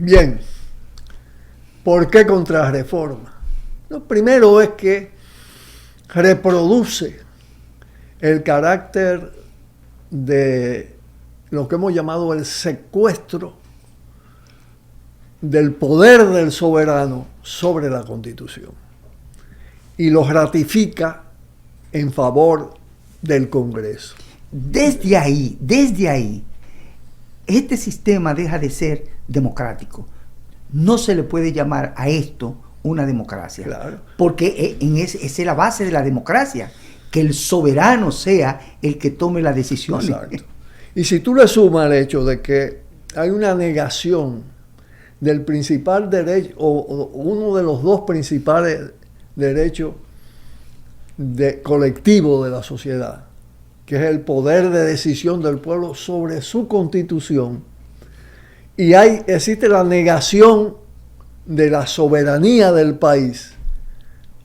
Bien, ¿por qué Contrarreforma? Lo primero es que reproduce el carácter de lo que hemos llamado el secuestro del poder del soberano sobre la Constitución y lo ratifica en favor del Congreso. Desde ahí, este sistema deja de ser democrático. No se le puede llamar a esto una democracia. Claro. Porque esa es la base de la democracia, que el soberano sea el que tome la decisión. Exacto. Y si tú le sumas el hecho de que hay una negación del principal derecho, o uno de los dos principales derechos colectivos de la sociedad, que es el poder de decisión del pueblo sobre su constitución, y existe la negación de la soberanía del país,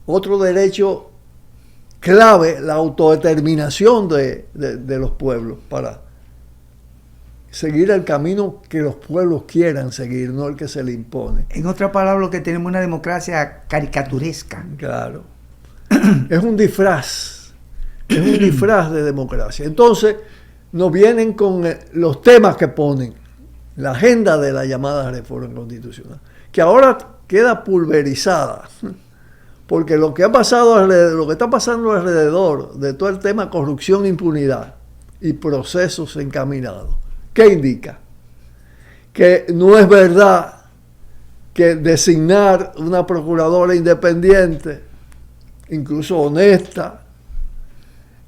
otro derecho clave, la autodeterminación de los pueblos para seguir el camino que los pueblos quieran seguir, no el que se le impone. En otras palabras, lo que tenemos es una democracia caricaturesca. Claro. Es un disfraz de democracia. Entonces, nos vienen con los temas que ponen, la agenda de la llamada reforma constitucional, que ahora queda pulverizada, porque lo que está pasando alrededor de todo el tema corrupción, impunidad y procesos encaminados, ¿qué indica? Que no es verdad que designar una procuradora independiente, incluso honesta,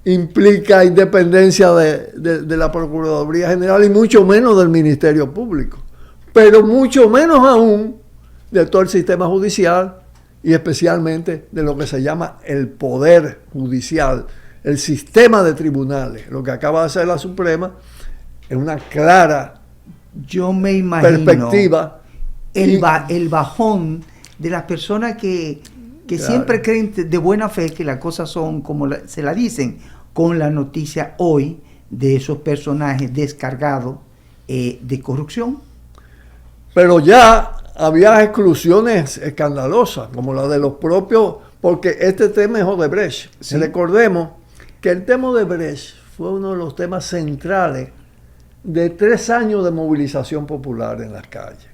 implica independencia de la Procuraduría General y mucho menos del Ministerio Público, pero mucho menos aún de todo el sistema judicial y especialmente de lo que se llama el poder judicial, el sistema de tribunales. Lo que acaba de hacer la Suprema es una clara perspectiva. El bajón de las personas que claro, siempre creen de buena fe que las cosas son como se la dicen, con la noticia hoy de esos personajes descargados de corrupción. Pero ya había exclusiones escandalosas, como la de los propios, porque este tema es Odebrecht. Sí. Recordemos que el tema Odebrecht fue uno de los temas centrales de 3 años de movilización popular en las calles,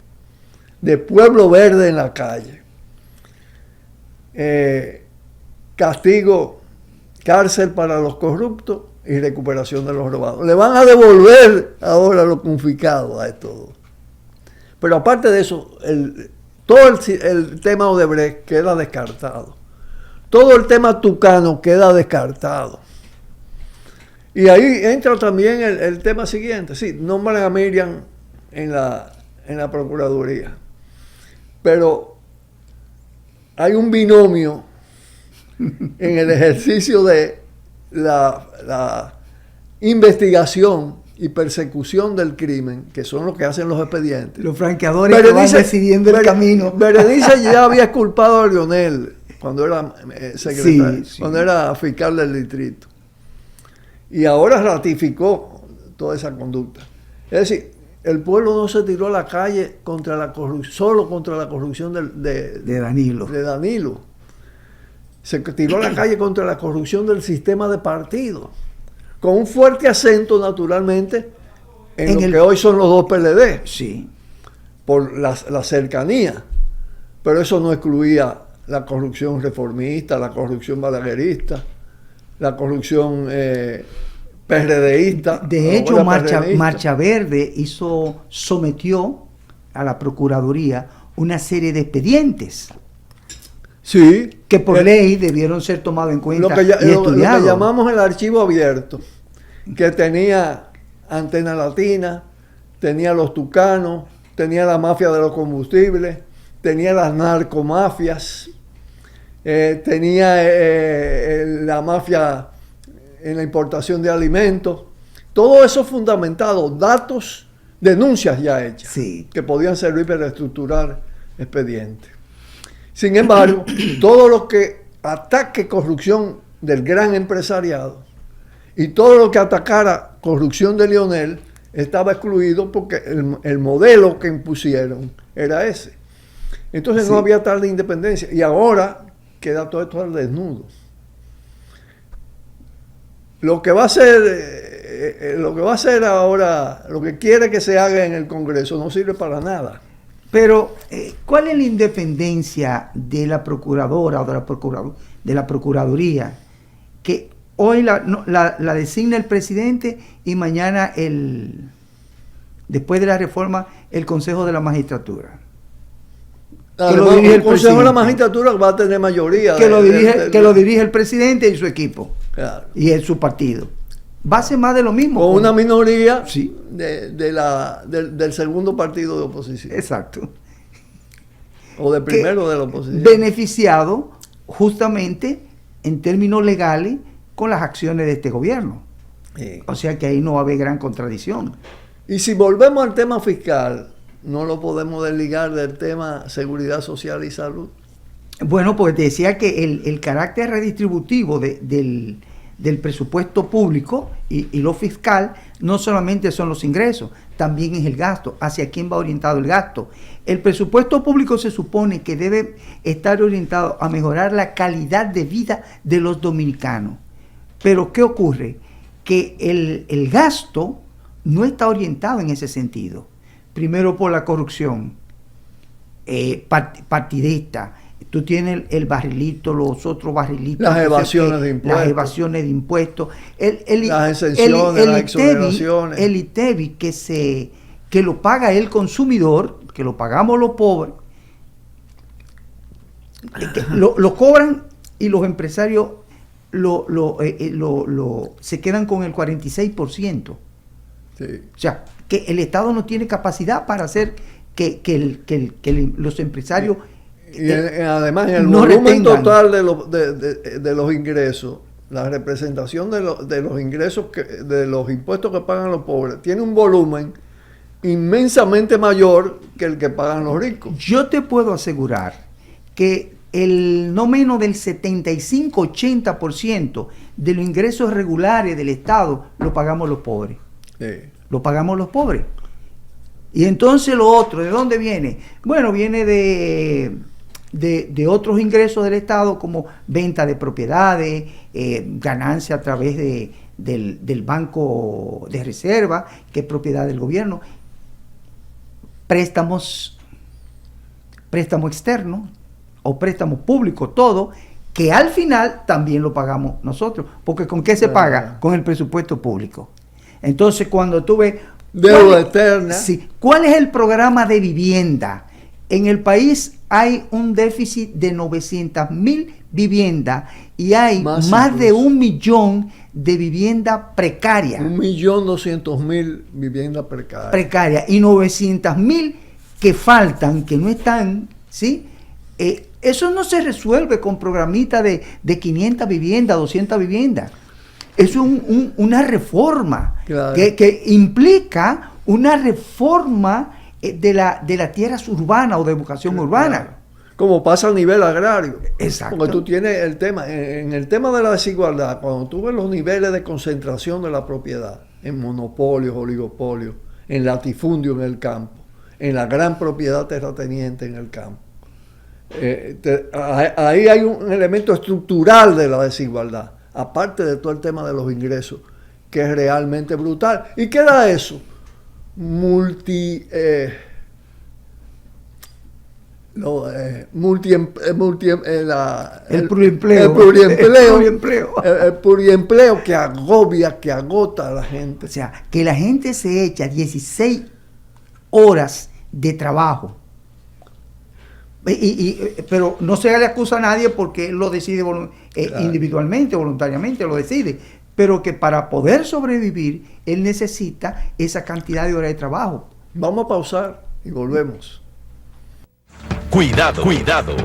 de Pueblo Verde en la calle, castigo, cárcel para los corruptos y recuperación de los robados. Le van a devolver ahora lo confiscado a esto. Pero aparte de eso, todo el tema Odebrecht queda descartado. Todo el tema Tucano queda descartado. Y ahí entra también el tema siguiente. Sí, nombran a Miriam en la Procuraduría. Pero hay un binomio en el ejercicio de la investigación y persecución del crimen, que son los que hacen los expedientes. Los franqueadores que van decidiendo el camino. Berenice ya había exculpado a Lionel cuando era secretario, cuando era fiscal del distrito. Y ahora ratificó toda esa conducta. Es decir, el pueblo no se tiró a la calle contra la corrupción, solo contra la corrupción de Danilo. Se tiró a la calle contra la corrupción del sistema de partidos, con un fuerte acento, naturalmente, en lo que hoy son los dos PLD, sí, por la cercanía. Pero eso no excluía la corrupción reformista, la corrupción balaguerista, la corrupción PRDista. De hecho, Marcha Verde sometió a la Procuraduría una serie de expedientes. Sí. Que por ley debieron ser tomados en cuenta lo que llamamos el archivo abierto, que tenía Antena Latina, tenía los Tucanos, tenía la mafia de los combustibles, tenía las narcomafias, tenía la mafia en la importación de alimentos. Todo eso fundamentado, datos, denuncias ya hechas, sí, que podían servir para estructurar expedientes. Sin embargo, todo lo que ataque corrupción del gran empresariado y todo lo que atacara corrupción de Lionel estaba excluido porque el modelo que impusieron era ese. Entonces no había tal de independencia. Y ahora queda todo esto al desnudo. Lo que va a hacer ahora, lo que quiere que se haga en el Congreso, no sirve para nada. Pero, ¿cuál es la independencia de la procuradora o de la Procuraduría? Que hoy la designa el presidente y mañana, después de la reforma, el Consejo de la Magistratura. El Consejo de la Magistratura va a tener mayoría. Que lo dirige el presidente y su equipo. Claro. Y su partido. Va a ser más de lo mismo. Con una minoría sí. del segundo partido de oposición. Exacto. O del primero de la oposición. Beneficiado justamente en términos legales con las acciones de este gobierno. Sí. O sea que ahí no va a haber gran contradicción. Y si volvemos al tema fiscal, no lo podemos desligar del tema seguridad social y salud. Bueno, pues decía que el carácter redistributivo del presupuesto público y lo fiscal no solamente son los ingresos, también es el gasto, hacia quién va orientado el gasto. El presupuesto público se supone que debe estar orientado a mejorar la calidad de vida de los dominicanos. Pero ¿qué ocurre? Que el gasto no está orientado en ese sentido. Primero por la corrupción partidista. Tú tienes el barrilito, los otros barrilitos. Las evasiones de impuestos. Las evasiones de impuestos. Las exenciones, las exoneraciones. El ITEVI que lo paga el consumidor, que lo pagamos los pobres, lo cobran y los empresarios se quedan con el 46%. Sí. O sea, que el Estado no tiene capacidad para hacer que los empresarios... Y además, en el volumen total de los ingresos, la representación de los ingresos, de los impuestos que pagan los pobres, tiene un volumen inmensamente mayor que el que pagan los ricos. Yo te puedo asegurar que no menos del 75-80% de los ingresos regulares del Estado lo pagamos los pobres. Sí. Lo pagamos los pobres. Y entonces lo otro, ¿de dónde viene? Bueno, viene de otros ingresos del Estado, como venta de propiedades, ganancia a través del Banco de Reserva, que es propiedad del gobierno, préstamos externos o préstamos públicos, todo, que al final también lo pagamos nosotros. Porque ¿con qué se paga? Con el presupuesto público. Entonces, cuando tú ves... Deuda externa. Sí, ¿cuál es el programa de vivienda? En el país hay un déficit de 900,000 viviendas y hay más de 1 millón de viviendas precarias. 1.200.000 viviendas precarias. Y 900,000 que faltan, que no están, ¿sí? Eso no se resuelve con programitas de 500 viviendas, 200 viviendas. Eso es una reforma, claro, que implica una reforma de las tierras urbanas o de vocación urbana. Claro. Como pasa a nivel agrario. Exacto. Porque tú tienes el tema, en el tema de la desigualdad, cuando tú ves los niveles de concentración de la propiedad, en monopolios, oligopolios, en latifundio en el campo, en la gran propiedad terrateniente en el campo, ahí hay un elemento estructural de la desigualdad, aparte de todo el tema de los ingresos, que es realmente brutal. ¿Y qué da eso? El pluriempleo. El pluriempleo que agobia, que agota a la gente. O sea, que la gente se echa 16 horas de trabajo. Pero no se le acusa a nadie porque él lo decide claro, individualmente, voluntariamente lo decide. Pero que para poder sobrevivir, él necesita esa cantidad de horas de trabajo. Vamos a pausar y volvemos. Cuidado, cuidado.